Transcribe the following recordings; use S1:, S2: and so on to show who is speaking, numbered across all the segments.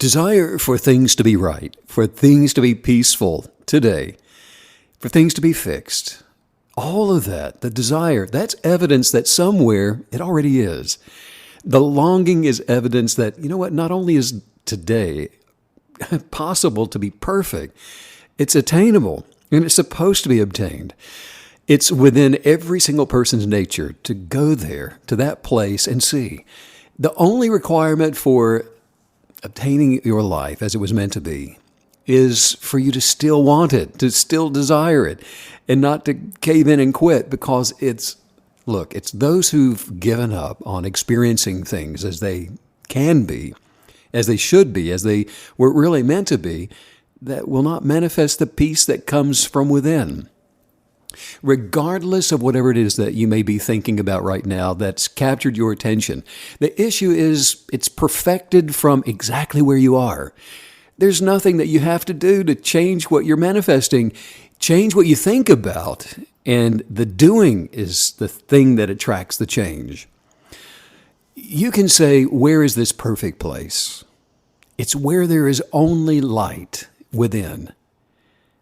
S1: Desire for things to be right, for things to be peaceful today, for things to be fixed. All of that, the desire, that's evidence that somewhere it already is. The longing is evidence that, you know what, not only is today possible to be perfect, it's attainable and it's supposed to be obtained. It's within every single person's nature to go there, to that place and see. The only requirement for obtaining your life as it was meant to be is for you to still want it, to still desire it, and not to cave in and quit, because it's those who've given up on experiencing things as they can be, as they should be, as they were really meant to be, that will not manifest the peace that comes from within. Regardless of whatever it is that you may be thinking about right now that's captured your attention, the issue is it's perfected from exactly where you are. There's nothing that you have to do to change what you're manifesting. Change what you think about, and the doing is the thing that attracts the change. You can say, where is this perfect place? It's where there is only light within.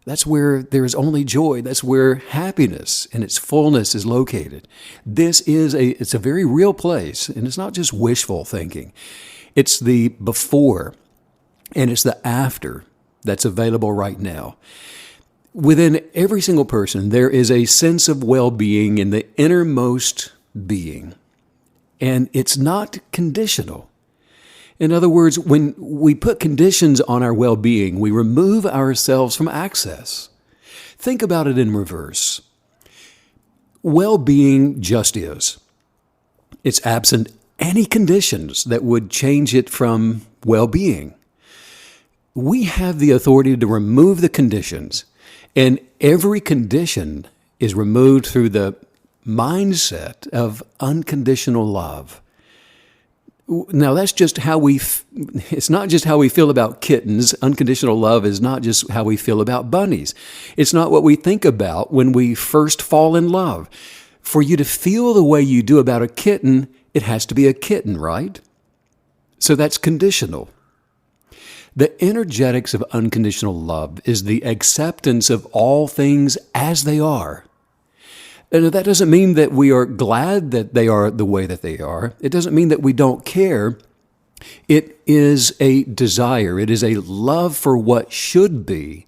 S1: That's where there is only joy. That's where happiness in its fullness is located. It's a very real place, and it's not just wishful thinking. It's the before and it's the after that's available right now. Within every single person, there is a sense of well-being in the innermost being, and it's not conditional. In other words, when we put conditions on our well-being, we remove ourselves from access. Think about it in reverse. Well-being just is. It's absent any conditions that would change it from well-being. We have the authority to remove the conditions, and every condition is removed through the mindset of unconditional love. Now, that's just how it's not just how we feel about kittens. Unconditional love is not just how we feel about bunnies. It's not what we think about when we first fall in love. For you to feel the way you do about a kitten, it has to be a kitten, right? So that's conditional. The energetics of unconditional love is the acceptance of all things as they are. And that doesn't mean that we are glad that they are the way that they are. It doesn't mean that we don't care. It is a desire. It is a love for what should be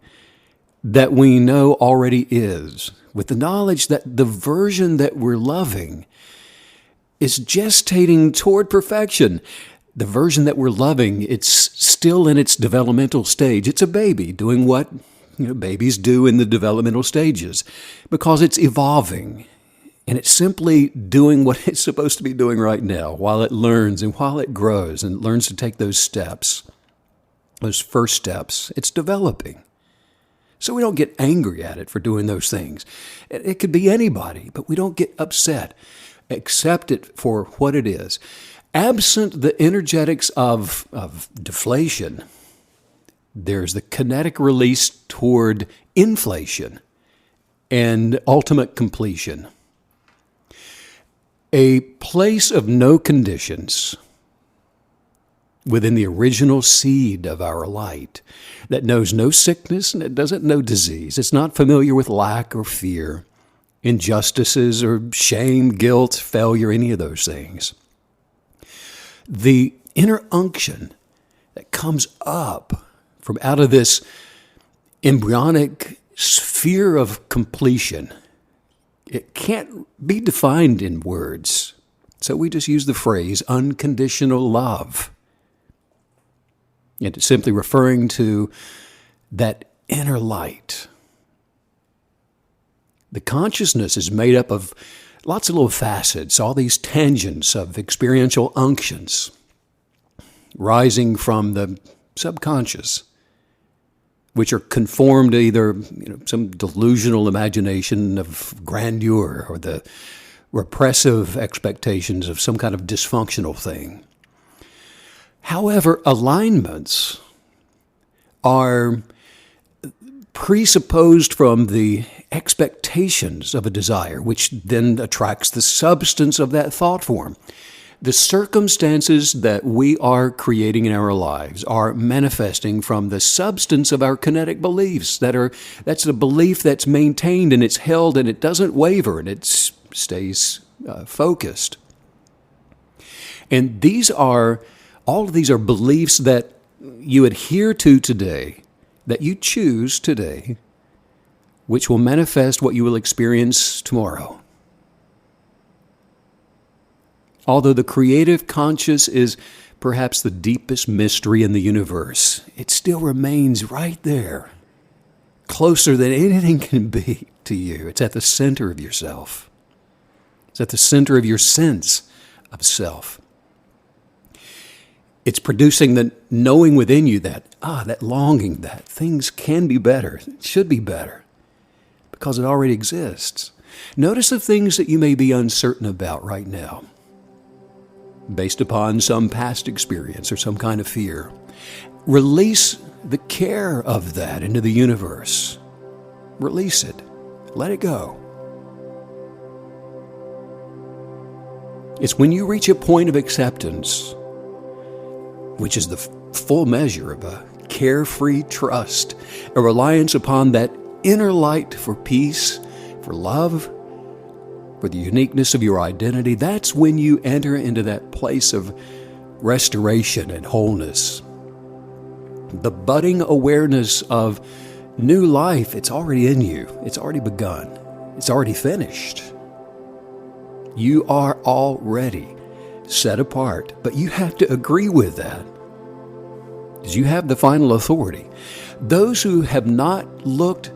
S1: that we know already is, with the knowledge that the version that we're loving is gestating toward perfection. The version that we're loving, it's still in its developmental stage. It's a baby doing what babies do in the developmental stages, because it's evolving and it's simply doing what it's supposed to be doing right now while it learns and while it grows and learns to take those steps, those first steps. It's developing. So we don't get angry at it for doing those things. It could be anybody, but we don't get upset. Accept it for what it is. Absent the energetics of deflation, there's the kinetic release toward inflation and ultimate completion. A place of no conditions within the original seed of our light that knows no sickness and it doesn't know disease. It's not familiar with lack or fear, injustices or shame, guilt, failure, any of those things. The inner unction that comes up from out of this embryonic sphere of completion, it can't be defined in words. So we just use the phrase unconditional love. And it's simply referring to that inner light. The consciousness is made up of lots of little facets, all these tangents of experiential unctions rising from the subconscious, which are conformed to either some delusional imagination of grandeur or the repressive expectations of some kind of dysfunctional thing. However, alignments are presupposed from the expectations of a desire, which then attracts the substance of that thought form. The circumstances that we are creating in our lives are manifesting from the substance of our kinetic beliefs. That's a belief that's maintained and it's held and it doesn't waver and it stays focused. And all of these are beliefs that you adhere to today, that you choose today, which will manifest what you will experience tomorrow. Although the creative conscious is perhaps the deepest mystery in the universe, it still remains right there, closer than anything can be to you. It's at the center of yourself. It's at the center of your sense of self. It's producing the knowing within you that longing that things can be better, should be better, because it already exists. Notice the things that you may be uncertain about right now, based upon some past experience or some kind of fear. Release the care of that into the universe. Release it. Let it go. It's when you reach a point of acceptance, which is the full measure of a carefree trust, a reliance upon that inner light for peace, for love, for the uniqueness of your identity. That's when you enter into that place of restoration and wholeness. The budding awareness of new life, it's already in you. It's already begun. It's already finished. You are already set apart, but you have to agree with that, because you have the final authority. Those who have not looked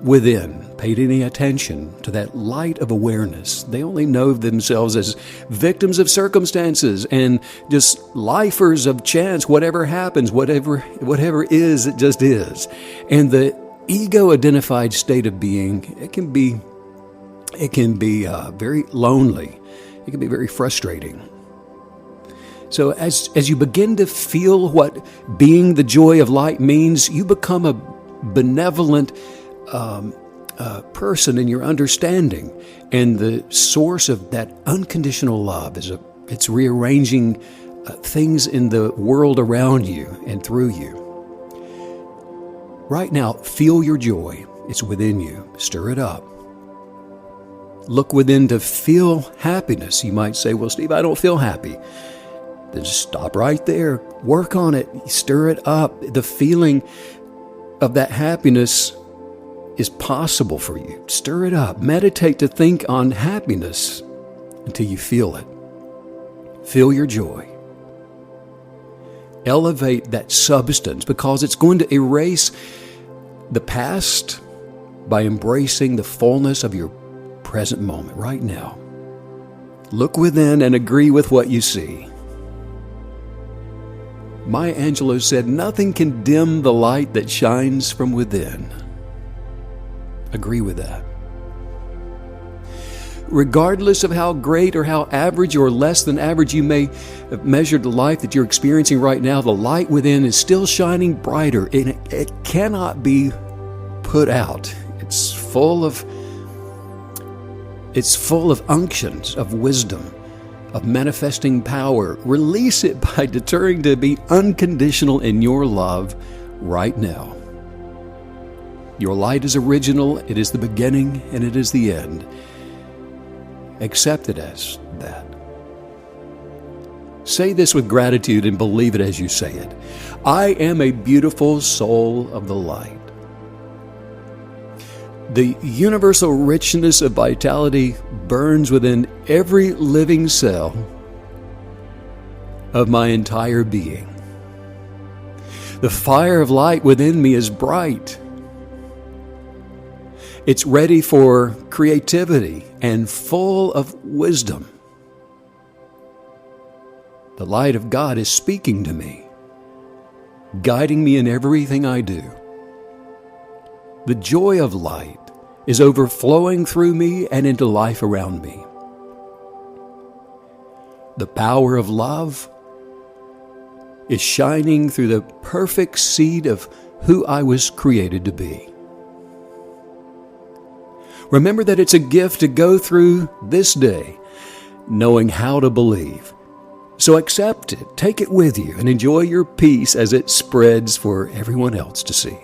S1: within, paid any attention to that light of awareness, they only know themselves as victims of circumstances and just lifers of chance. Whatever happens, whatever is, it just is. And the ego-identified state of being, it can be very lonely. It can be very frustrating. So as you begin to feel what being the joy of light means, you become a benevolent person in your understanding. And the source of that unconditional love it's rearranging things in the world around you and through you. Right now, feel your joy. It's within you. Stir it up. Look within to feel happiness. You might say, well, Steve, I don't feel happy. Then just stop right there. Work on it. Stir it up. The feeling of that happiness is possible for you. Stir it up. Meditate to think on happiness until you feel it. Feel your joy. Elevate that substance, because it's going to erase the past by embracing the fullness of your present moment right now. Look within and agree with what you see. Maya Angelou said, nothing can dim the light that shines from within. Agree with that. Regardless of how great or how average or less than average you may have measured the life that you're experiencing right now, the light within is still shining brighter, and it cannot be put out. It's full of unctions of wisdom, of manifesting power. Release it by deterring to be unconditional in your love right now. Your light is original, it is the beginning, and it is the end. Accept it as that. Say this with gratitude and believe it as you say it. I am a beautiful soul of the light. The universal richness of vitality burns within every living cell of my entire being. The fire of light within me is bright. It's ready for creativity and full of wisdom. The light of God is speaking to me, guiding me in everything I do. The joy of light is overflowing through me and into life around me. The power of love is shining through the perfect seed of who I was created to be. Remember that it's a gift to go through this day knowing how to believe So accept it, take it with you, and enjoy your peace as it spreads for everyone else to see.